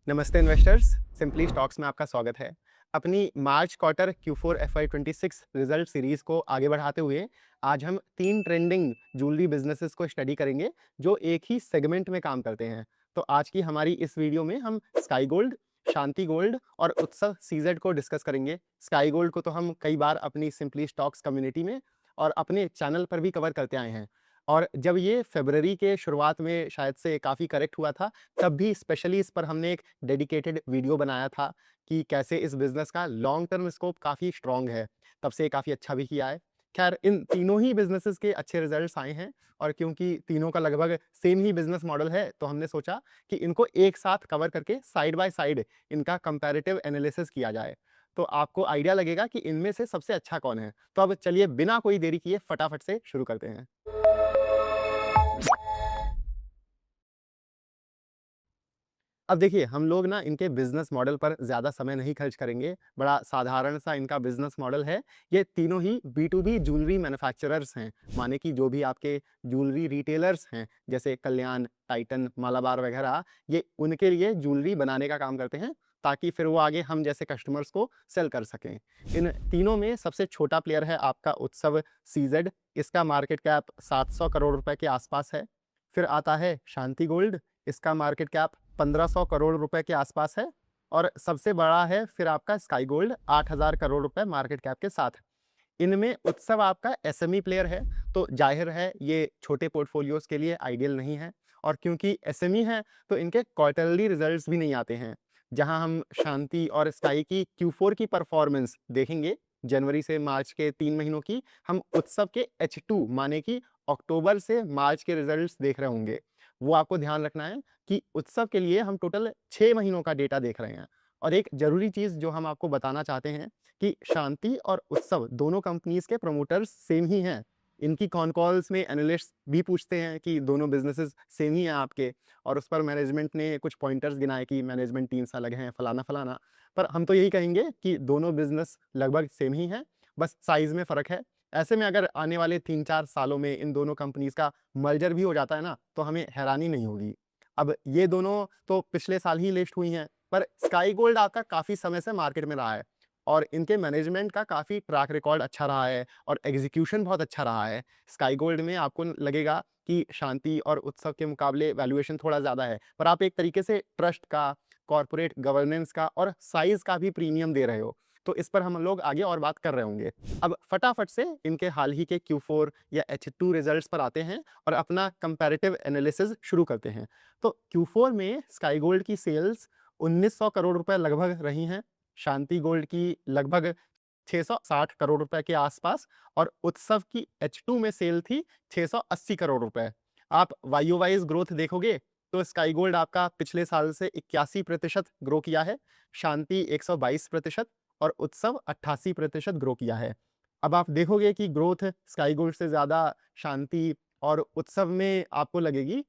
नमस्ते investors, simply stocks में आपका स्वागत है। अपनी मार्च quarter Q4 FY26 result series को आगे बढ़ाते हुए आज हम 3 ट्रेंडिंग ज्वेलरी बिजनेसेस को स्टडी करेंगे जो एक ही सेगमेंट में काम करते हैं। तो आज की हमारी इस वीडियो में हम स्काई गोल्ड, शांति गोल्ड और उत्सव सीजेड को डिस्कस करेंगे। स्काई गोल्ड को तो हम कई बार अपनी सिंपली स्टॉक्स कम्युनिटी में और अपने चैनल पर भी कवर करते आए हैं, और जब ये फरवरी के शुरुआत में शायद से काफ़ी करेक्ट हुआ था, तब भी स्पेशली इस पर हमने एक डेडिकेटेड वीडियो बनाया था कि कैसे इस बिज़नेस का लॉन्ग टर्म स्कोप काफ़ी स्ट्रॉन्ग है। तब से काफ़ी अच्छा भी किया है। ख़ैर इन तीनों ही बिज़नेसेस के अच्छे रिज़ल्ट्स आए हैं, और क्योंकि तीनों का लगभग सेम ही बिज़नेस मॉडल है, तो हमने सोचा कि इनको एक साथ कवर करके साइड बाय साइड इनका कंपैरेटिव एनालिसिस किया जाए। तो आपको आइडिया लगेगा कि इनमें से सबसे अच्छा कौन है। तो अब चलिए बिना कोई देरी किए फटाफट से शुरू करते हैं। अब देखिए, हम लोग ना इनके बिज़नेस मॉडल पर ज़्यादा समय नहीं खर्च करेंगे। बड़ा साधारण सा इनका बिज़नेस मॉडल है। ये तीनों ही B2B ज्वेलरी मैन्युफैक्चरर्स हैं। माने कि जो भी आपके ज्वेलरी रिटेलर्स हैं, जैसे कल्याण, टाइटन, मालाबार वगैरह, ये उनके लिए ज्वेलरी बनाने का काम करते हैं, ताकि फिर वो आगे हम जैसे कस्टमर्स को सेल कर सकें। इन तीनों में सबसे छोटा प्लेयर है आपका उत्सव सीज़ेड। इसका मार्केट कैप 700 करोड़ रुपए के आसपास है। फिर आता है शांति गोल्ड। इसका मार्केट कैप 1500 करोड़ रुपए के आसपास है। और सबसे बड़ा है फिर आपका स्काई गोल्ड, 8000 करोड़ रुपए मार्केट कैप के साथ। इनमें उत्सव आपका एसएमई प्लेयर है, तो जाहिर है ये छोटे पोर्टफोलियोज के लिए आइडियल नहीं है। और क्योंकि एसएमई है, तो इनके क्वार्टरली रिजल्ट्स भी नहीं आते हैं। जहां हम शांति और स्काई की Q4 की परफॉर्मेंस देखेंगे, जनवरी से मार्च के 3 महीनों की, हम उत्सव के H2 माने कि अक्टूबर से मार्च के रिजल्ट्स देख रहे होंगे। वो आपको ध्यान रखना है कि उत्सव के लिए हम टोटल 6 महीनों का डेटा देख रहे हैं। और एक जरूरी चीज जो हम आपको बताना चाहते हैं कि शांति और उत्सव दोनों कंपनीज के प्रमोटर्स सेम ही हैं। इनकी कॉन कॉल्स में एनालिस्ट भी पूछते हैं कि दोनों बिजनेसेस सेम ही हैं आपके, और उस पर मैनेजमेंट ने कुछ पॉइंटर्स गिनाए कि मैनेजमेंट टीम्स अलग हैं, फलाना फलाना। पर हम तो यही कहेंगे कि दोनों बिजनेस लगभग सेम ही हैं, बस साइज में फ़र्क है। ऐसे में अगर आने वाले 3-4 सालों में इन दोनों कंपनीज का मर्जर भी हो जाता है ना, तो हमें हैरानी नहीं होगी। अब ये दोनों तो पिछले साल ही लिस्ट हुई हैं, पर स्काई गोल्ड आपका काफ़ी समय से मार्केट में रहा है, और इनके मैनेजमेंट का काफ़ी ट्रैक रिकॉर्ड अच्छा रहा है, और एग्जीक्यूशन बहुत अच्छा रहा है। स्काई गोल्ड में आपको लगेगा कि शांति और उत्सव के मुकाबले वैल्यूएशन थोड़ा ज़्यादा है, पर आप एक तरीके से ट्रस्ट का, कॉर्पोरेट गवर्नेंस का और साइज़ का भी प्रीमियम दे रहे हो। तो इस पर हम लोग आगे और बात कर रहे होंगे। अब फटाफट से इनके हाल ही के Q4 या H2 रिजल्ट्स पर आते हैं और अपना कंपैरेटिव एनालिसिस शुरू करते हैं। तो Q4 में स्काई गोल्ड की सेल्स 1900 करोड़ रुपए लगभग रही हैं। शांति गोल्ड की लगभग 660 करोड़ रुपए के आसपास, और उत्सव की H2 में सेल थी 680 करोड़ रुपए। आप वाई वाइज ग्रोथ देखोगे तो स्काई गोल्ड आपका पिछले साल से 81% ग्रो किया है, शांति 122% और उत्सव 88% ग्रो किया है। अब आप देखोगे कि ग्रोथ स्काई गोल्ड से ज़्यादा शांति और उत्सव में आपको लगेगी,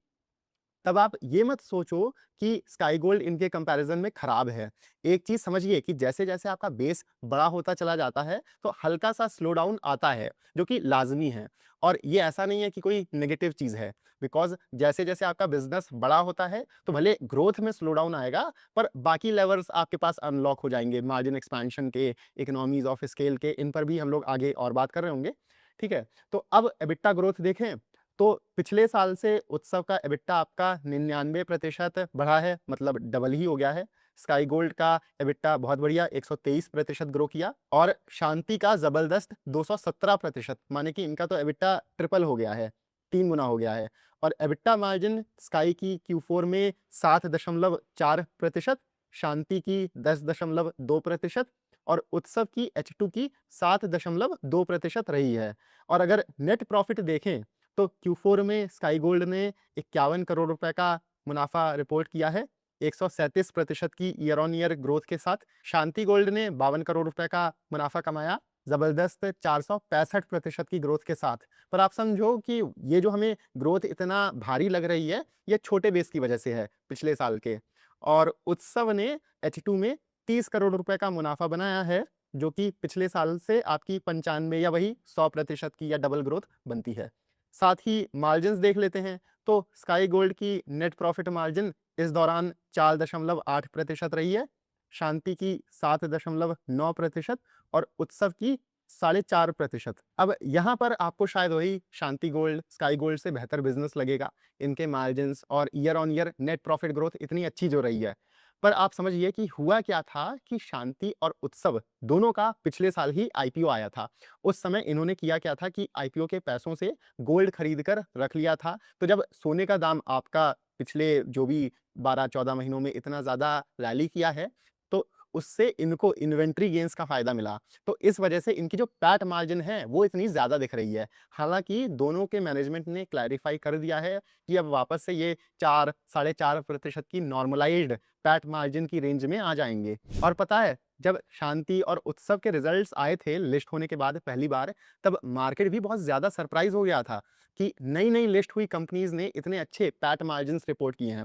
तब आप ये मत सोचो कि स्काई गोल्ड इनके कंपैरिजन में खराब है। एक चीज़ समझिए कि जैसे-जैसे आपका बेस बड़ा होता चला जाता है, तो हल्का-सा स्लो डाउन आता है, जो कि लाज़मी है। और ये ऐसा नहीं है कि कोई नेगेटिव चीज़ है, बिकॉज़ जैसे-जैसे आपका बिज़नेस बड़ा होता है, तो भले ग्रोथ में स्लो डाउन आएगा, पर बाकी लेवर्स आपके पास अनलॉक हो जाएँगे, मार्जिन एक्सपेंशन के, इकोनॉमीज़ ऑफ स्केल के, इन पर भी हम लोग आगे और बात कर रहे होंगे। ठीक है? तो अब एबिटा ग्रोथ देखें, तो पिछले साल से उत्सव का एबिटा आपका 99% बढ़ा है, मतलब डबल ही हो गया है। स्काई गोल्ड का एबिटा बहुत बढ़िया 123% ग्रो किया, और शांति का जबरदस्त 217%, माने कि इनका तो एबिटा ट्रिपल हो गया है, 3 गुना हो गया है। और एबिटा मार्जिन स्काई की Q4 में 7.4%, शांति की 10.2% और उत्सव की H2 की 7.2% रही है। और अगर नेट प्रॉफिट देखें, तो Q4 में स्काई गोल्ड ने 51 करोड़ रुपए का मुनाफा रिपोर्ट किया है, 137% की ईयर ऑन ईयर ग्रोथ के साथ। शांति गोल्ड ने 52 करोड़ रुपए का मुनाफा कमाया, जबरदस्त 465% की ग्रोथ के साथ। पर आप समझो कि ये जो हमें ग्रोथ इतना भारी लग रही है, ये छोटे बेस की वजह से है, पिछले साल के। और उत्सव ने H2 में 30 करोड़ रुपए का मुनाफा बनाया है, जो कि पिछले साल से आपकी 95 या वही 100% की या डबल ग्रोथ बनती है। साथ ही मार्जिन्स देख लेते हैं, तो स्काई गोल्ड की नेट प्रॉफिट मार्जिन इस दौरान 4.8% रही है, शांति की 7.9% और उत्सव की 4.5%। अब यहाँ पर आपको शायद वही शांति गोल्ड, स्काई गोल्ड से बेहतर बिज़नेस लगेगा। इनके मार्जिन्स और year on year net profit growth इतनी अच्छी जो रही है। पर आप समझिए कि हुआ क्या था कि शांति और उत्सव दोनों का पिछले साल ही आईपीओ आया था। उस समय इन्होंने किया क्या था कि आईपीओ के पैसों से गोल्ड खरीद कर रख लिया था। तो जब सोने का दाम आपका पिछले जो भी 12-14 महीनों में इतना ज़्यादा रैली किया है, तो उससे इनको इन्वेंटरी गेन्स का फ़ायदा मिला। तो इस वजह से इनकी जो पैट मार्जिन है, वो इतनी ज़्यादा दिख रही है। हालाँकि दोनों के मैनेजमेंट ने क्लैरिफ़ाई कर दिया है कि अब वापस से ये 4, साढ़े 4% की नॉर्मलाइज़्ड पैट मार्जिन की रेंज में आ जाएँगे। और पता है, जब शांति और उत्सव के रिज़ल्ट्स आए थे लिस्ट होने के बाद पहली बार, तब मार्केट भी बहुत ज़्यादा सरप्राइज़ हो गया था कि नई-नई लिस्ट हुई कंपनीज़ ने इतने अच्छे पैट मार्जिन्स रिपोर्ट किए हैं,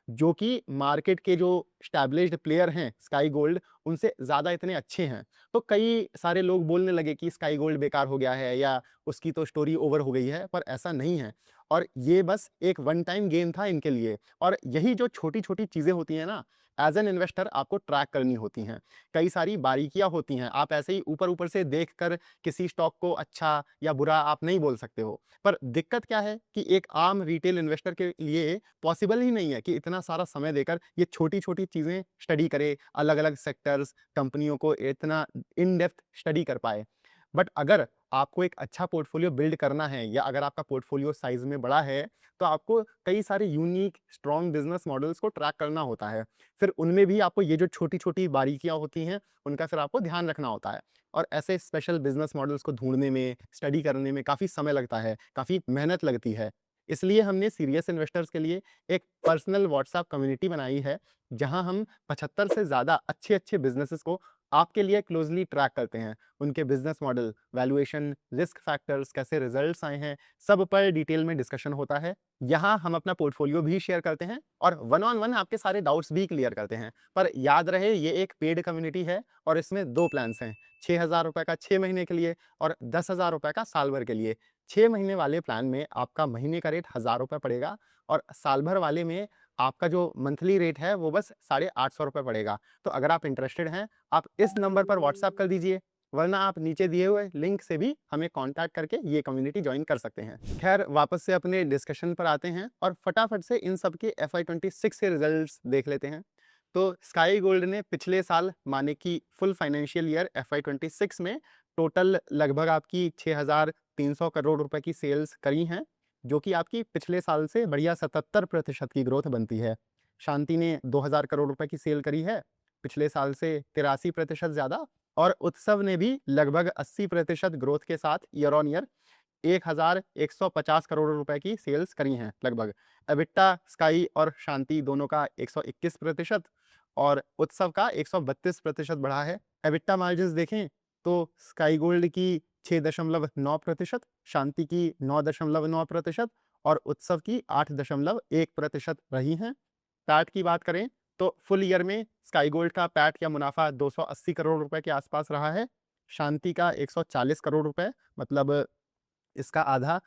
जो कि मार्केट के जो एस्टैब्लिश्ड प्लेयर हैं स्काई गोल्ड, उनसे ज़्यादा इतने अच्छे हैं। तो कई सारे लोग बोलने लगे कि स्काई गोल्ड बेकार हो गया है या उसकी तो स्टोरी ओवर हो गई है, पर ऐसा नहीं है। और ये बस एक वन टाइम गेन था इनके लिए। और यही जो छोटी-छोटी चीज़ें होती हैं ना, एज़ एन इन्वेस्टर आपको ट्रैक करनी होती हैं। कई सारी बारीकियाँ होती हैं, आप ऐसे ही ऊपर-ऊपर से देखकर किसी स्टॉक को अच्छा या बुरा आप नहीं बोल सकते हो। पर दिक्कत क्या है कि एक आम रिटेल इन्वेस्टर के लिए पॉसिबल ही नहीं है कि इतना सारा समय देकर ये छोटी-छोटी चीज़ें स्टडी करे, अलग-अलग सेक्टर्स, कंपनियों को इतना इन डेप्थ स्टडी कर पाए। बट अगर आपको एक अच्छा पोर्टफोलियो बिल्ड करना है या अगर आपका पोर्टफोलियो साइज़ में बड़ा है, तो आपको कई सारे यूनिक स्ट्रॉन्ग बिज़नेस मॉडल्स को ट्रैक करना होता है। फिर उनमें भी आपको ये जो छोटी-छोटी बारीकियाँ होती हैं, उनका फिर आपको ध्यान रखना होता है। और ऐसे स्पेशल बिज़नेस मॉडल्स को ढूँढने में, स्टडी करने में काफ़ी समय लगता है, काफ़ी मेहनत लगती है। इसलिए हमने सीरियस इन्वेस्टर्स के लिए एक पर्सनल व्हाट्सएप कम्युनिटी बनाई है, जहाँ हम 75 से ज़्यादा अच्छे-अच्छे बिज़नेसेस को आपके लिए क्लोज़ली ट्रैक करते हैं। उनके business model, valuation, risk factors, कैसे रिज़ल्ट्स आए हैं, सब पर डिटेल में डिस्कशन होता है। यहाँ हम अपना पोर्टफोलियो भी शेयर करते हैं और वन ऑन वन आपके सारे डाउट्स भी क्लियर करते हैं। पर याद रहे, ये एक पेड कम्युनिटी है और इसमें 2 प्लान्स हैं, ₹6000 का 6 महीने के लिए और ₹10,000 का साल भर के लिए। 6 महीने वाले प्लान में आपका महीने का रेट ₹1000 पड़ेगा और साल भर वाले में आपका जो मंथली रेट है वो बस ₹850 पड़ेगा। तो अगर आप इंटरेस्टेड हैं, आप इस नंबर पर व्हाट्सएप कर दीजिए, वरना आप नीचे दिए हुए लिंक से भी हमें कॉन्टैक्ट करके ये कम्युनिटी जॉइन कर सकते हैं। खैर, वापस से अपने डिस्कशन पर आते हैं और फटाफट से इन सब के FY26 के रिजल्ट्स देख लेते हैं। तो स्काई गोल्ड ने पिछले साल माने कि फुल फाइनेंशियल ईयर FY26 में टोटल लगभग आपकी 6,300 करोड़ रुपए की सेल्स करी हैं, जो कि आपकी पिछले साल से बढ़िया 77% की ग्रोथ बनती है। शांति ने 2,000 करोड़ रुपए की सेल करी है, पिछले साल से 83% ज़्यादा। और उत्सव ने भी लगभग 80% ग्रोथ के साथ ईयर ऑन ईयर 1,150 करोड़ रुपए की सेल्स करी हैं लगभग। एबिटा स्काई और शांति दोनों का 121% और उत्सव का 132% बढ़ा है। एबिटा मार्जिन्स देखें तो स्काई गोल्ड की 6.9%, शांति की 9.9% और उत्सव की 8.1% रही हैं। पैट की बात करें तो फुल ईयर में स्काई गोल्ड का पैट या मुनाफा 280 करोड़ रुपए के आसपास रहा है। शांति का 140 करोड़ रुपए, मतलब इसका आधा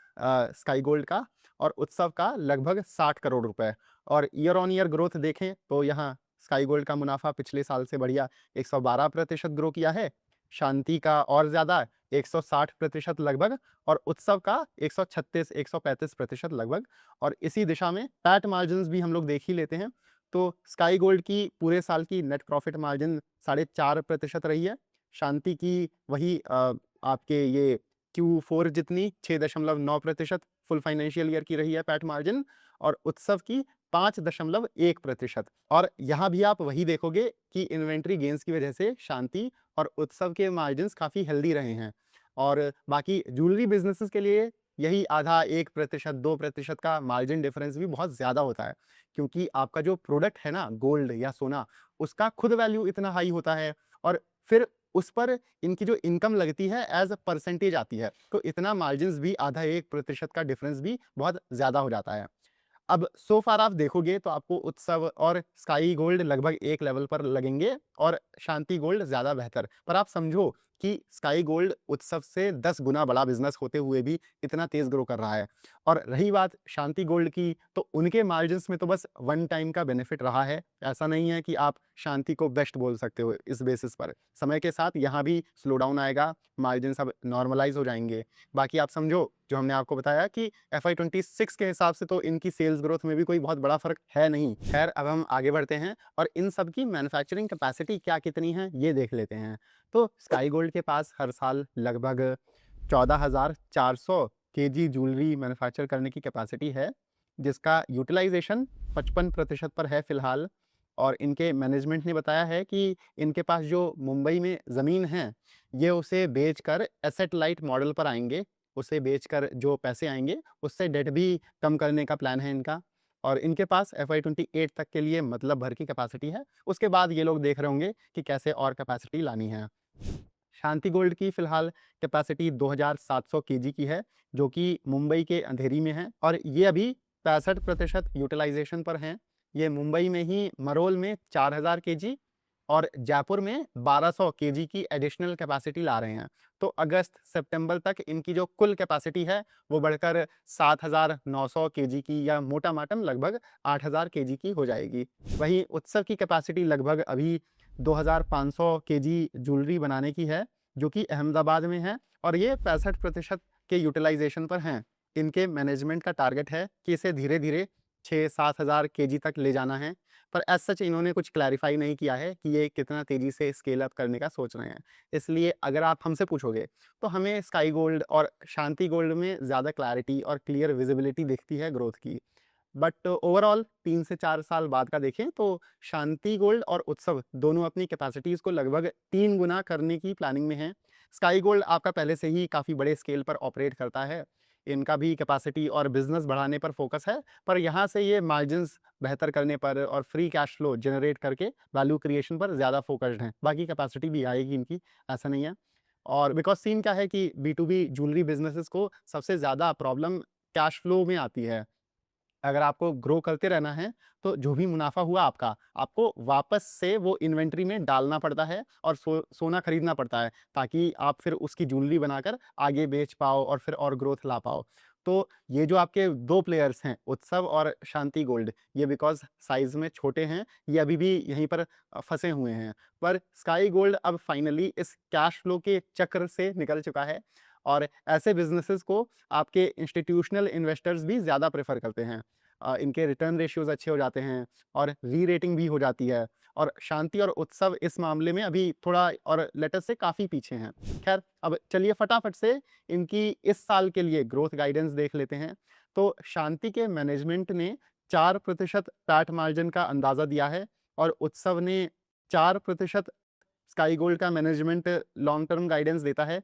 स्काई गोल्ड का, और उत्सव का लगभग 60 करोड़ रुपए। और ईयर ऑन ईयर ग्रोथ देखें तो यहाँ स्काई गोल्ड का मुनाफा पिछले साल से बढ़िया 112% ग्रो किया है, शांति का और ज़्यादा 160% लगभग, और उत्सव का 136-135% लगभग। और इसी दिशा में पैट मार्जिन्स भी हम लोग देख ही लेते हैं। तो स्काई गोल्ड की पूरे साल की नेट प्रॉफिट मार्जिन 4.5% रही है, शांति की वही आपके ये Q4 जितनी 6.9% फुल फाइनेंशियल ईयर की रही है पैट मार्जिन, और उत्सव की 5.1%। और यहाँ भी आप वही देखोगे कि इन्वेंट्री गेन्स की वजह से शांति और उत्सव के मार्जिन्स काफ़ी हेल्दी रहे हैं। और बाकी ज्वेलरी बिज़नेसेस के लिए यही आधा 1%, 2% का मार्जिन डिफरेंस भी बहुत ज़्यादा होता है, क्योंकि आपका जो प्रोडक्ट है ना, गोल्ड या सोना, उसका खुद वैल्यू इतना हाई होता है और फिर उस पर इनकी जो इनकम लगती है एज़ अ परसेंटेज आती है, तो इतना मार्जिन्स भी आधा 1% का डिफरेंस भी बहुत ज़्यादा हो जाता है। अब सो फार आप देखोगे तो आपको उत्सव और स्काई गोल्ड लगभग एक लेवल पर लगेंगे और शांति गोल्ड ज़्यादा बेहतर। पर आप समझो कि स्काई गोल्ड उत्सव से 10 गुना बड़ा बिज़नेस होते हुए भी इतना तेज़ ग्रो कर रहा है। और रही बात शांति गोल्ड की, तो उनके मार्जिन्स में तो बस वन टाइम का बेनिफिट रहा है। ऐसा नहीं है कि आप शांति को बेस्ट बोल सकते हो इस बेसिस पर। समय के साथ यहाँ भी स्लो डाउन आएगा, मार्जिन्स अब नॉर्मलाइज़ हो जाएँगे। बाकी आप समझो, जो हमने आपको बताया कि FY 26 के हिसाब से तो इनकी सेल्स ग्रोथ में भी कोई बहुत बड़ा फ़र्क है नहीं। ख़ैर, अब हम आगे बढ़ते हैं और इन सब की मैन्युफैक्चरिंग कैपेसिटी क्या कितनी है, ये देख लेते हैं। तो स्काई गोल्ड के पास हर साल लगभग 14,400 केजी ज्वेलरी मैन्युफैक्चर करने की कैपेसिटी है, जिसका यूटिलाइज़ेशन 55% पर है फ़िलहाल। और इनके मैनेजमेंट ने बताया है कि इनके पास जो मुंबई में ज़मीन है, ये उसे बेचकर एसेट लाइट मॉडल पर आएँगे। उसे बेचकर जो पैसे आएँगे, उससे डेट भी कम करने का प्लान है इनका। और इनके पास FY 28 तक के लिए मतलब भर की कैपेसिटी है। उसके बाद ये लोग देख रहे होंगे कि कैसे और कैपेसिटी लानी है। शांति गोल्ड की फ़िलहाल कैपेसिटी 2700 केजी की है, जो कि मुंबई के अंधेरी में है और ये अभी 65% यूटिलाइज़ेशन पर हैं। ये मुंबई में ही मरोल में 4000 केजी और जयपुर में 1200 केजी की एडिशनल कैपेसिटी ला रहे हैं। तो अगस्त-सितंबर तक इनकी जो कुल कैपेसिटी है, वो बढ़कर 7900 केजी की या मोटा-माटम लगभग 8000 केजी की हो जाएगी। वहीं उत्सव की कैपेसिटी लगभग अभी 2500 केजी ज्वेलरी बनाने की है, जो कि अहमदाबाद में है और ये 65% के यूटिलाइज़ेशन पर हैं। इनके मैनेजमेंट का टारगेट है कि इसे धीरे-धीरे 6-7 हज़ार केजी तक ले जाना है, पर एज़ सच इन्होंने कुछ क्लैरिफ़ाई नहीं किया है कि ये कितना तेज़ी से स्केल अप करने का सोच रहे हैं। इसलिए अगर आप हमसे पूछोगे, तो हमें स्काई गोल्ड और शांति गोल्ड में ज़्यादा क्लैरिटी और क्लियर विज़िबिलिटी दिखती है ग्रोथ की। बट ओवरऑल 3 से 4 साल बाद का देखें तो शांति गोल्ड और उत्सव दोनों अपनी कैपेसिटीज़ को लगभग 3 गुना करने की प्लानिंग में हैं। स्काई गोल्ड आपका पहले से ही काफ़ी बड़े स्केल पर ऑपरेट करता है। इनका भी कैपेसिटी और बिज़नेस बढ़ाने पर फ़ोकस है, पर यहाँ से ये मार्जिन्स बेहतर करने पर और फ्री कैश फ्लो जनरेट करके वैल्यू क्रिएशन पर ज़्यादा फ़ोकस्ड हैं। बाकी कैपेसिटी भी आएगी इनकी, ऐसा नहीं है। और बिकॉज़ सीन क्या है कि B2B ज्वेलरी बिज़नेसेस को सबसे ज़्यादा प्रॉब्लम कैश फ्लो में आती है। अगर आपको ग्रो करते रहना है, तो जो भी मुनाफ़ा हुआ आपका, आपको वापस से वो इन्वेंटरी में डालना पड़ता है और सोना खरीदना पड़ता है, ताकि आप फिर उसकी ज्वेलरी बनाकर आगे बेच पाओ और फिर और ग्रोथ ला पाओ। तो ये जो आपके 2 प्लेयर्स हैं, उत्सव और शांति गोल्ड, ये बिकॉज़ साइज़ में छोटे हैं, ये अभी भी यहीं पर फँसे हुए हैं। पर स्काई गोल्ड अब फाइनली इस कैश फ्लो के चक्र से निकल चुका है और ऐसे बिज़नेसेस को आपके इंस्टीट्यूशनल इन्वेस्टर्स भी ज़्यादा प्रेफ़र करते हैं। इनके रिटर्न रेशियोज़ अच्छे हो जाते हैं और री-रेटिंग भी हो जाती है और शांति और उत्सव इस मामले में अभी थोड़ा और लेटेस्ट से काफ़ी पीछे हैं। ख़ैर, अब चलिए फटाफट से इनकी इस साल के लिए ग्रोथ गाइडेंस देख लेते हैं। तो शांति के मैनेजमेंट ने 4% पैट मार्जिन का अंदाज़ा दिया है और उत्सव ने 4%। स्काई गोल्ड का मैनेजमेंट लॉन्ग टर्म गाइडेंस देता है।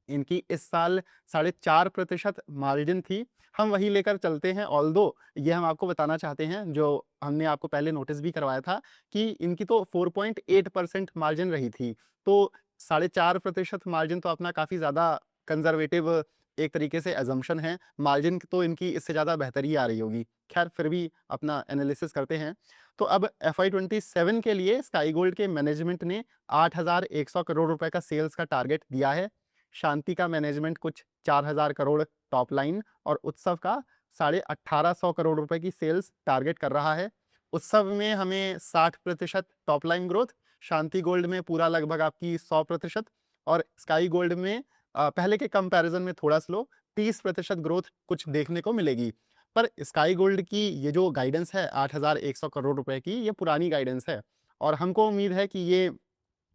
इनकी इस साल 4.5% मार्जिन थी। हम वही लेकर चलते हैं, ऑल्दो ये हम आपको बताना चाहते हैं, जो हमने आपको पहले नोटिस भी करवाया था कि इनकी तो 4.8% मार्जिन रही थी। तो 4.5% मार्जिन तो अपना काफ़ी ज़्यादा कंज़र्वेटिव एक तरीके से असम्पशन है। मार्जिन तो इनकी इससे ज़्यादा बेहतर ही आ रही होगी। ख़ैर, फिर भी अपना एनालिसिस करते हैं। तो अब FY 27 के लिए स्काई गोल्ड के मैनेजमेंट ने 8,100 करोड़ रुपए का सेल्स का टारगेट दिया है। शांति का मैनेजमेंट कुछ 4000 करोड़ टॉप लाइन और उत्सव का 1850 करोड़ रुपए की सेल्स टारगेट कर रहा है। उत्सव में हमें 60% टॉप लाइन ग्रोथ, शांति गोल्ड में पूरा लगभग आपकी 100% और स्काई गोल्ड में पहले के कंपैरिजन में थोड़ा स्लो 30% ग्रोथ कुछ देखने को मिलेगी। पर स्काई गोल्ड की ये जो गाइडेंस है 8100 करोड़ रुपए की, ये पुरानी गाइडेंस है और हमको उम्मीद है कि ये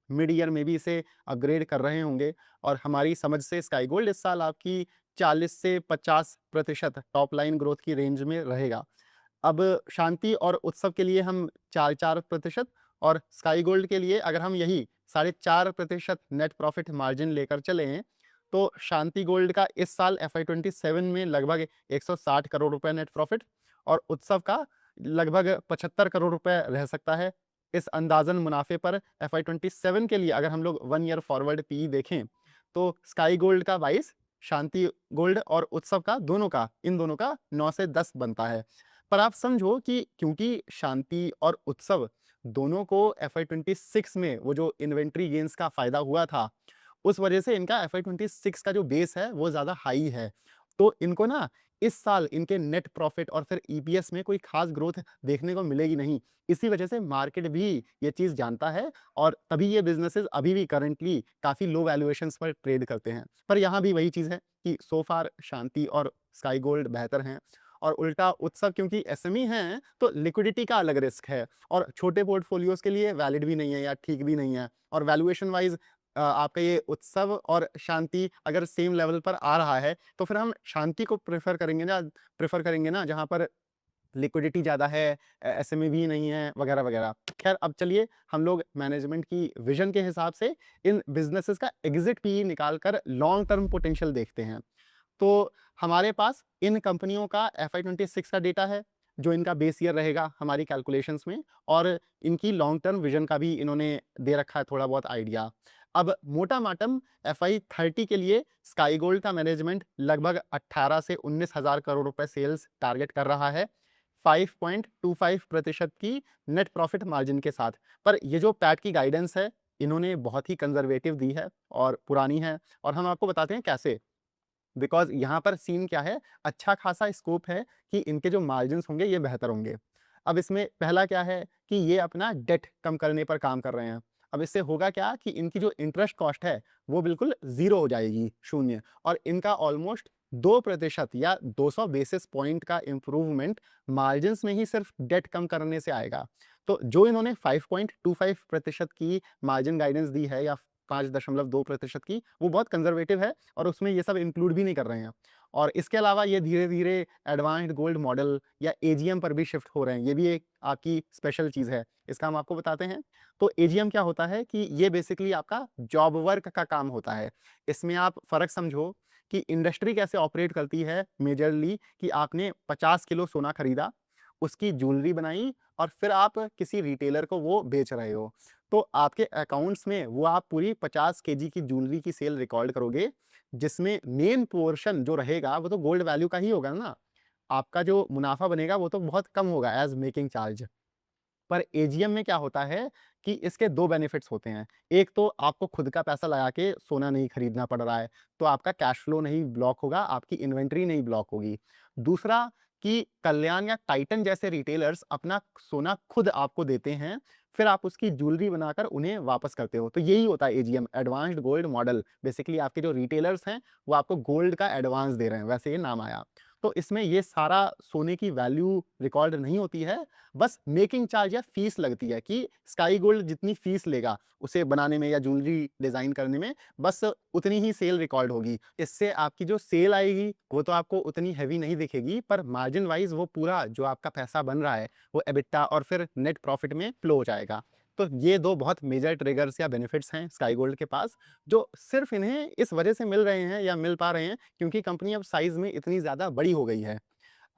मिड ईयर में भी इसे अपग्रेड कर रहे होंगे और हमारी समझ से स्काई गोल्ड इस साल आपकी 40 से 50% टॉप लाइन ग्रोथ की रेंज में रहेगा। अब शांति और उत्सव के लिए हम 4-4% और स्काई गोल्ड के लिए अगर हम यही 4.5% नेट प्रॉफिट मार्जिन लेकर चलें, तो शांति गोल्ड का इस साल FY 27 में लगभग 160 करोड़ रुपए नेट प्रॉफिट और उत्सव का लगभग 75 करोड़ रुपए रह सकता है। इस अंदाज़न मुनाफ़े पर FY 27 के लिए अगर हम लोग 1 ईयर फॉरवर्ड पीई देखें, तो स्काई गोल्ड का 22, शांति गोल्ड और उत्सव का इन दोनों का 9 से 10 बनता है। पर आप समझो कि क्योंकि शांति और उत्सव दोनों को FY 26 में वो जो इन्वेंट्री गेन्स का फ़ायदा हुआ था, उस वजह से इनका FY26 का जो बेस है वो ज़्यादा हाई है। तो इनको ना इस साल इनके नेट प्रॉफिट और फिर ईपीएस में कोई खास ग्रोथ देखने को मिलेगी नहीं। इसी वजह से मार्केट भी ये चीज़ जानता है और तभी ये बिज़नेसेस अभी भी करंटली काफ़ी लो वैल्यूएशंस पर ट्रेड करते हैं। पर यहाँ भी वही चीज़ है कि सो फार शांति और स्काई गोल्ड बेहतर हैं और उल्टा उत्सव क्योंकि एसएमई हैं, तो लिक्विडिटी का अलग रिस्क है और छोटे पोर्टफोलियोज़ के लिए वैलिड भी नहीं है या ठीक भी नहीं है और वैल्यूएशन वाइज़ आपका ये उत्सव और शांति अगर सेम लेवल पर आ रहा है, तो फिर हम शांति को प्रेफ़र करेंगे ना जहाँ पर लिक्विडिटी ज़्यादा है, एसएमई भी नहीं है वगैरह, वगैरह। ख़ैर अब चलिए हम लोग मैनेजमेंट की विज़न के हिसाब से इन बिज़नेसेस का एग्ज़िट पीई निकाल कर लॉन्ग टर्म पोटेंशियल देखते हैं। तो हमारे पास इन कंपनियों का FY26 का डेटा है, जो इनका बेस ईयर रहेगा हमारी कैलकुलेशंस में और इनकी लॉन्ग टर्म विज़न का भी इन्होंने दे रखा है थोड़ा बहुत आइडिया। अब मोटा-माटम FY30 के लिए स्काई गोल्ड का मैनेजमेंट लगभग 18 से 19 हज़ार करोड़ रुपए सेल्स टारगेट कर रहा है, 5.25% की नेट प्रॉफिट मार्जिन के साथ। पर ये जो पैट की गाइडेंस है, इन्होंने बहुत ही कंज़र्वेटिव दी है और पुरानी है और हम आपको बताते हैं कैसे। बिकॉज़ यहाँ पर सीन क्या है, अच्छा खासा स्कोप है कि इनके जो मार्जिन्स होंगे ये बेहतर होंगे। अब इसमें पहला क्या है कि ये अपना डेट कम करने पर काम कर रहे हैं। अब इससे होगा क्या कि इनकी जो इंटरेस्ट कॉस्ट है, वो बिल्कुल ज़ीरो हो जाएगी, शून्य और इनका ऑलमोस्ट 2% या 200 बेसिस पॉइंट का इम्प्रूवमेंट मार्जिन्स में ही सिर्फ डेट कम करने से आएगा। तो जो इन्होंने 5.25% की मार्जिन गाइडेंस दी है या 5.2% की, वो बहुत कंज़र्वेटिव है और उसमें ये सब इंक्लूड भी नहीं कर रहे हैं। और इसके अलावा ये धीरे-धीरे एडवांस्ड गोल्ड मॉडल या एजीएम पर भी शिफ्ट हो रहे हैं। ये भी एक आपकी स्पेशल चीज़ है। इसका हम आपको बताते हैं। तो एजीएम क्या होता है कि ये बेसिकली आपका जॉब वर्क का काम होता है। इसमें आप फ़र्क समझो कि इंडस्ट्री कैसे ऑपरेट करती है मेजरली कि आपने 50 किलो सोना खरीदा, उसकी ज्वेलरी बनाई और फिर आप किसी रिटेलर को वो बेच रहे हो। तो आपके अकाउंट्स में वो आप पूरी 50 केजी की ज्वेलरी की सेल रिकॉर्ड करोगे, जिसमें मेन पोर्शन जो रहेगा वो तो गोल्ड वैल्यू का ही होगा ना। आपका जो मुनाफ़ा बनेगा वो तो बहुत कम होगा एज़ मेकिंग चार्ज। पर एजीएम में क्या होता है कि इसके 2 बेनिफिट्स होते हैं। एक तो आपको खुद का पैसा लगा के सोना नहीं खरीदना पड़ रहा है, तो आपका कैश फ्लो नहीं ब्लॉक होगा, आपकी इन्वेंटरी नहीं ब्लॉक होगी। दूसरा कि कल्याण या टाइटन जैसे रिटेलर्स अपना सोना खुद आपको देते हैं, फिर आप उसकी ज्वेलरी बनाकर उन्हें वापस करते हो। तो यही होता है AGM, advanced gold model. Basically आपके जो रिटेलर्स हैं, वो आपको गोल्ड का एडवांस दे रहे हैं, वैसे ये नाम आया। तो इसमें ये सारा सोने की वैल्यू रिकॉर्ड नहीं होती है, बस मेकिंग चार्ज या फीस लगती है कि स्काई गोल्ड जितनी फीस लेगा उसे बनाने में या ज्वेलरी डिजाइन करने में, बस उतनी ही सेल रिकॉर्ड होगी। इससे आपकी जो सेल आएगी वो तो आपको उतनी हैवी नहीं दिखेगी, पर मार्जिन वाइज वो पूरा जो आपका पैसा बन रहा है वो एबिटा और फिर नेट प्रॉफिट में फ्लो हो जाएगा। तो ये दो बहुत मेजर ट्रिगर्स या बेनिफिट्स हैं स्काई गोल्ड के पास, जो सिर्फ इन्हें इस वजह से मिल रहे हैं या मिल पा रहे हैं क्योंकि कंपनी अब साइज में इतनी ज्यादा बड़ी हो गई है।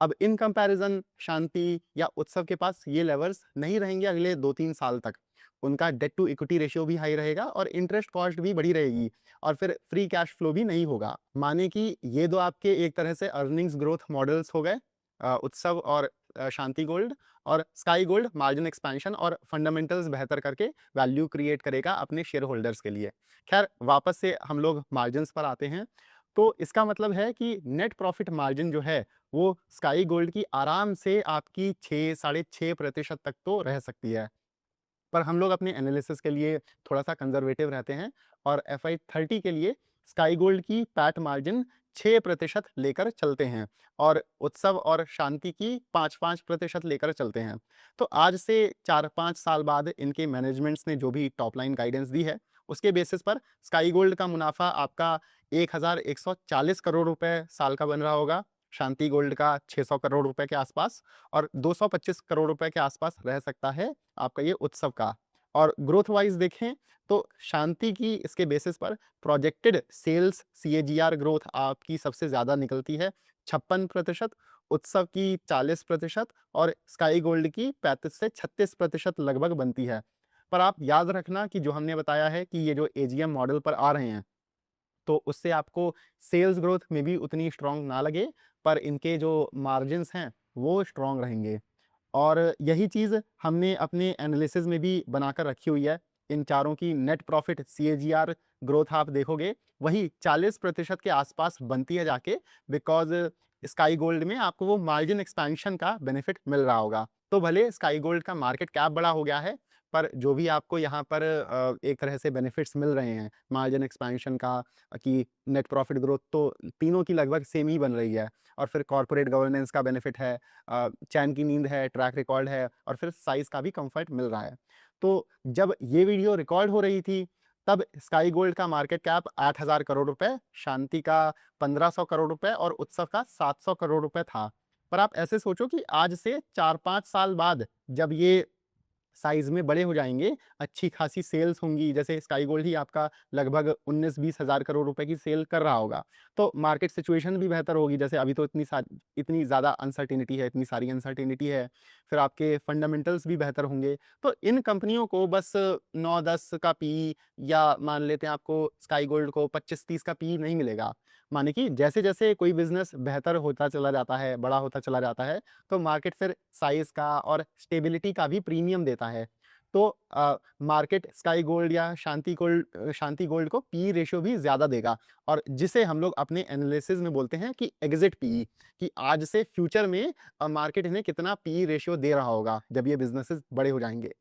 अब इन कंपैरिजन शांति या उत्सव के पास ये लेवर्स नहीं रहेंगे अगले 2-3 साल तक। उनका डेट टू इक्विटी रेशियो भी हाई रहेगा और इंटरेस्ट कॉस्ट भी बढ़ी रहेगी और फिर फ्री कैश फ्लो भी नहीं होगा। माने कि ये दो आपके एक तरह से अर्निंग्स ग्रोथ मॉडल्स हो गए, उत्सव और शांति गोल्ड। और स्काई गोल्ड मार्जिन एक्सपेंशन और फंडामेंटल्स बेहतर करके वैल्यू क्रिएट करेगा अपने शेयर होल्डर्स के लिए। खैर वापस से हम लोग मार्जिन्स पर आते हैं। तो इसका मतलब है कि नेट प्रॉफिट मार्जिन जो है वो स्काई गोल्ड की आराम से आपकी 6 साढ़े 6% तक तो रह सकती है। पर हम लोग अपने एनालिसिस के लिए थोड़ा-सा कंज़र्वेटिव रहते हैं और FY30 के लिए स्काई गोल्ड की पैट मार्जिन 6% लेकर चलते हैं और उत्सव और शांति की 5-5% लेकर चलते हैं। तो आज से 4-5 साल बाद इनके मैनेजमेंट्स ने जो भी टॉप लाइन गाइडेंस दी है, उसके बेसिस पर स्काई गोल्ड का मुनाफ़ा आपका 1140 करोड़ रुपए साल का बन रहा होगा, शांति गोल्ड का 600 करोड़ रुपए के आसपास और 225 करोड़ रुपए के आसपास रह सकता है आपका ये उत्सव का। और ग्रोथ वाइज देखें तो शांति की इसके बेसिस पर प्रोजेक्टेड सेल्स सीएजीआर ग्रोथ आपकी सबसे ज़्यादा निकलती है 56%, उत्सव की 40% और स्काई गोल्ड की 35 से 36% लगभग बनती है। पर आप याद रखना कि जो हमने बताया है कि ये जो एजीएम मॉडल पर आ रहे हैं, तो उससे आपको सेल्स ग्रोथ में भी उतनी स्ट्रॉन्ग ना लगे, पर इनके जो मार्जिन्स हैं वो स्ट्रॉन्ग रहेंगे। और यही चीज़ हमने अपने एनालिसिस में भी बनाकर रखी हुई है। इन चारों की नेट प्रॉफिट सीएजीआर ग्रोथ आप देखोगे, वही 40% के आसपास बनती है जाके, बिकॉज़ स्काई गोल्ड में आपको वो मार्जिन एक्सपेंशन का बेनिफिट मिल रहा होगा। तो भले स्काई गोल्ड का मार्केट कैप बड़ा हो गया है, पर जो भी आपको यहाँ पर एक तरह से बेनिफिट्स मिल रहे हैं, मार्जिन एक्सपेंशन का कि नेट प्रॉफिट ग्रोथ, तो तीनों की लगभग सेम ही बन रही है। और फिर कॉर्पोरेट गवर्नेंस का बेनिफिट है, चैन की नींद है, ट्रैक रिकॉर्ड है, और फिर साइज़ का भी कम्फर्ट मिल रहा है। तो जब ये वीडियो रिकॉर्ड हो रही थी, तब स्काई गोल्ड का मार्केट कैप 8,000 करोड़ रुपए, शांति का 1,500 करोड़ रुपए और उत्सव का 700 करोड़ रुपए था। पर आप ऐसे सोचो कि आज से 4-5 साल बाद जब ये साइज़ में बड़े हो जाएँगे, अच्छी खासी सेल्स होंगी, जैसे स्काई गोल्ड ही आपका लगभग 19-20 हज़ार करोड़ रुपए की सेल कर रहा होगा। तो मार्केट सिचुएशन भी बेहतर होगी, जैसे अभी तो इतनी ज़्यादा अनसर्टेनिटी है, इतनी सारी अनसर्टेनिटी है, फिर आपके फंडामेंटल्स भी बेहतर होंगे। तो इन कंपनियों को बस 9-10 का पीई, या मान लेते हैं आपको स्काई गोल्ड को 25-30 का पीई नहीं मिलेगा। माने कि जैसे-जैसे कोई बिज़नेस बेहतर होता चला जाता है, बड़ा होता चला जाता है, तो मार्केट फिर साइज़ का और स्टेबिलिटी का भी प्रीमियम देता है। तो मार्केट स्काई गोल्ड या शांति गोल्ड को पी रेशियो भी ज़्यादा देगा, और जिसे हम लोग अपने एनालिसिस में बोलते हैं कि एग्ज़िट पीई, कि आज से फ्यूचर में मार्केट इन्हें कितना पी रेशियो दे रहा होगा, जब ये बिज़नेसेस बड़े हो जाएँगे।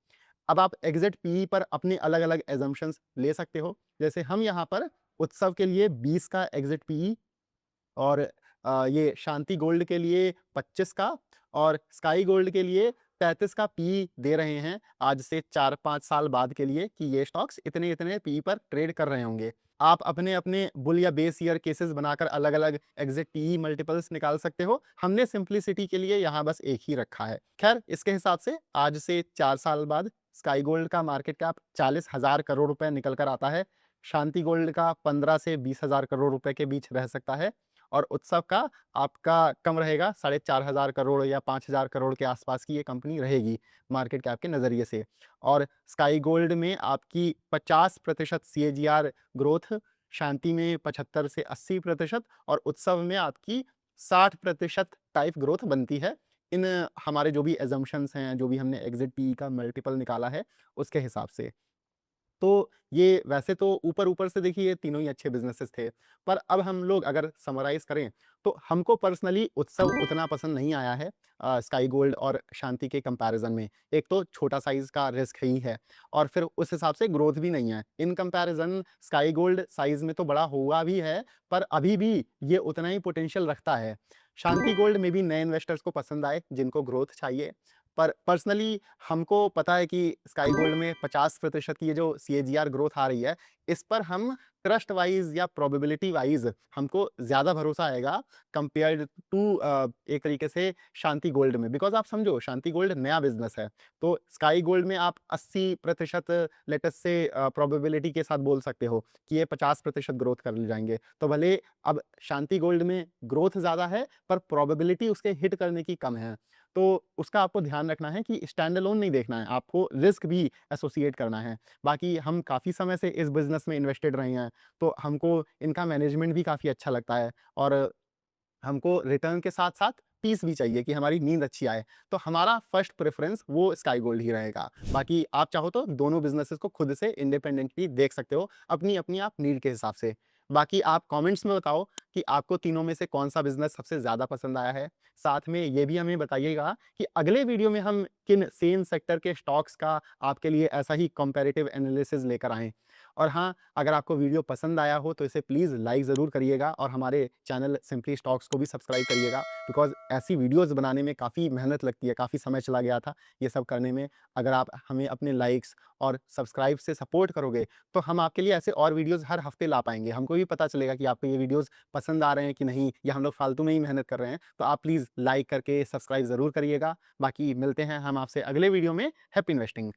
अब आप एग्ज़िट पीई पर अपने अलग-अलग असम्पशन्स ले सकते हो। जैसे हम यहाँ पर उत्सव के लिए 20 का एग्ज़िट पीई, और ये शांति गोल्ड के लिए 25 का, और स्काई गोल्ड के लिए 35 का पी दे रहे हैं, आज से 4-5 साल बाद के लिए, कि ये स्टॉक्स इतने-इतने पी पर ट्रेड कर रहे होंगे। आप अपने-अपने बुल या बेस ईयर केसेस बनाकर अलग-अलग एग्ज़िट पीई मल्टीपल्स निकाल सकते हो। हमने सिंप्लिसिटी के लिए यहाँ बस एक ही रखा है। ख़ैर, इसके हिसाब से आज से 4 साल बाद स्काई गोल्ड का मार्केट कैप 40,000 करोड़ रुपए निकल कर आता है। शांति गोल्ड का 15 से 20,000 करोड़ रुपए के बीच रह सकता है, और उत्सव का आपका कम रहेगा, 4,500 करोड़ या 5,000 करोड़ के आसपास की ये कंपनी रहेगी मार्केट कैप के नज़रिए से। और स्काई गोल्ड में आपकी 50% सीएजीआर ग्रोथ, शांति में 75 से 80% और उत्सव में आपकी 60% टाइप ग्रोथ बनती है। इन हमारे जो भी असम्पशन्स हैं, जो भी हमने एग्ज़िट पीई का मल्टीपल निकाला है, उसके हिसाब से। तो ये वैसे तो ऊपर-ऊपर से देखिए ये तीनों ही अच्छे बिज़नेसेस थे। पर अब हम लोग अगर समराइज़ करें, तो हमको पर्सनली उत्सव उतना पसंद नहीं आया है स्काई गोल्ड और शांति के कंपैरिज़न में। एक तो छोटा साइज़ का रिस्क ही है, और फिर उस हिसाब से ग्रोथ भी नहीं है। In comparison sky gold size में तो बड़ा हुआ भी है, पर अभी भी ये उतना ही पोटेंशियल रखता है। शांति गोल्ड में भी नए इन्वेस्टर्स को पसंद आए, जिनको ग्रोथ चाहिए। पर पर्सनली हमको पता है कि स्काई गोल्ड में 50% की ये जो सीएजीआर ग्रोथ आ रही है, इस पर हम ट्रस्ट वाइज़ या प्रोबेबिलिटी वाइज़ हमको ज़्यादा भरोसा आएगा कंपेयर्ड टू एक तरीके से शांति गोल्ड में। बिकॉज़ आप समझो, शांति गोल्ड नया बिज़नेस है, तो स्काई गोल्ड में आप 80% लेट अस से प्रोबेबिलिटी के साथ बोल सकते हो कि ये 50% ग्रोथ कर ले जाएँगे। तो भले अब शांति गोल्ड में ग्रोथ ज़्यादा है, पर प्रोबेबिलिटी उसके हिट करने की कम है। तो उसका आपको ध्यान रखना है कि स्टैंड अलोन नहीं देखना है, आपको रिस्क भी एसोसिएट करना है। बाकी हम काफ़ी समय से इस बिज़नेस में इन्वेस्टेड रहे हैं, तो हमको इनका मैनेजमेंट भी काफ़ी अच्छा लगता है, और हमको रिटर्न के साथ-साथ पीस भी चाहिए कि हमारी नींद अच्छी आए। तो हमारा फर्स्ट प्रेफ़रेंस वो स्काई गोल्ड ही रहेगा। बाकी आप चाहो तो दोनों बिज़नेसेस को खुद से इंडिपेंडेंटली देख सकते हो, अपनी-अपनी आप नीड के हिसाब से। बाकी आप कमेंट्स में बताओ कि आपको तीनों में से कौन-सा बिज़नेस सबसे ज़्यादा पसंद आया है। साथ में ये भी हमें बताइएगा कि अगले वीडियो में हम किन सेम सेक्टर के स्टॉक्स का आपके लिए ऐसा ही कंपैरेटिव एनालिसिस लेकर आएँ। और हाँ, अगर आपको वीडियो पसंद आया हो तो इसे प्लीज़ लाइक ज़रूर करिएगा, और हमारे चैनल सिंपली स्टॉक्स को भी सब्सक्राइब करिएगा, बिकॉज़ ऐसी वीडियोज़ बनाने में काफ़ी मेहनत लगती है, काफ़ी समय चला गया था ये सब करने में। अगर आप हमें अपने लाइक्स और सब्सक्राइब से सपोर्ट करोगे, तो हम आपके लिए ऐसे और वीडियोज़ हर हफ्ते ला पाएँगे। हमको भी पता चलेगा कि आपको ये वीडियोज़ पसंद आ रहे हैं कि नहीं, या हम लोग फालतू में ही मेहनत कर रहे हैं। तो आप प्लीज़ लाइक करके सब्सक्राइब ज़रूर करिएगा। बाकी मिलते हैं हम आपसे अगले वीडियो में। Happy investing.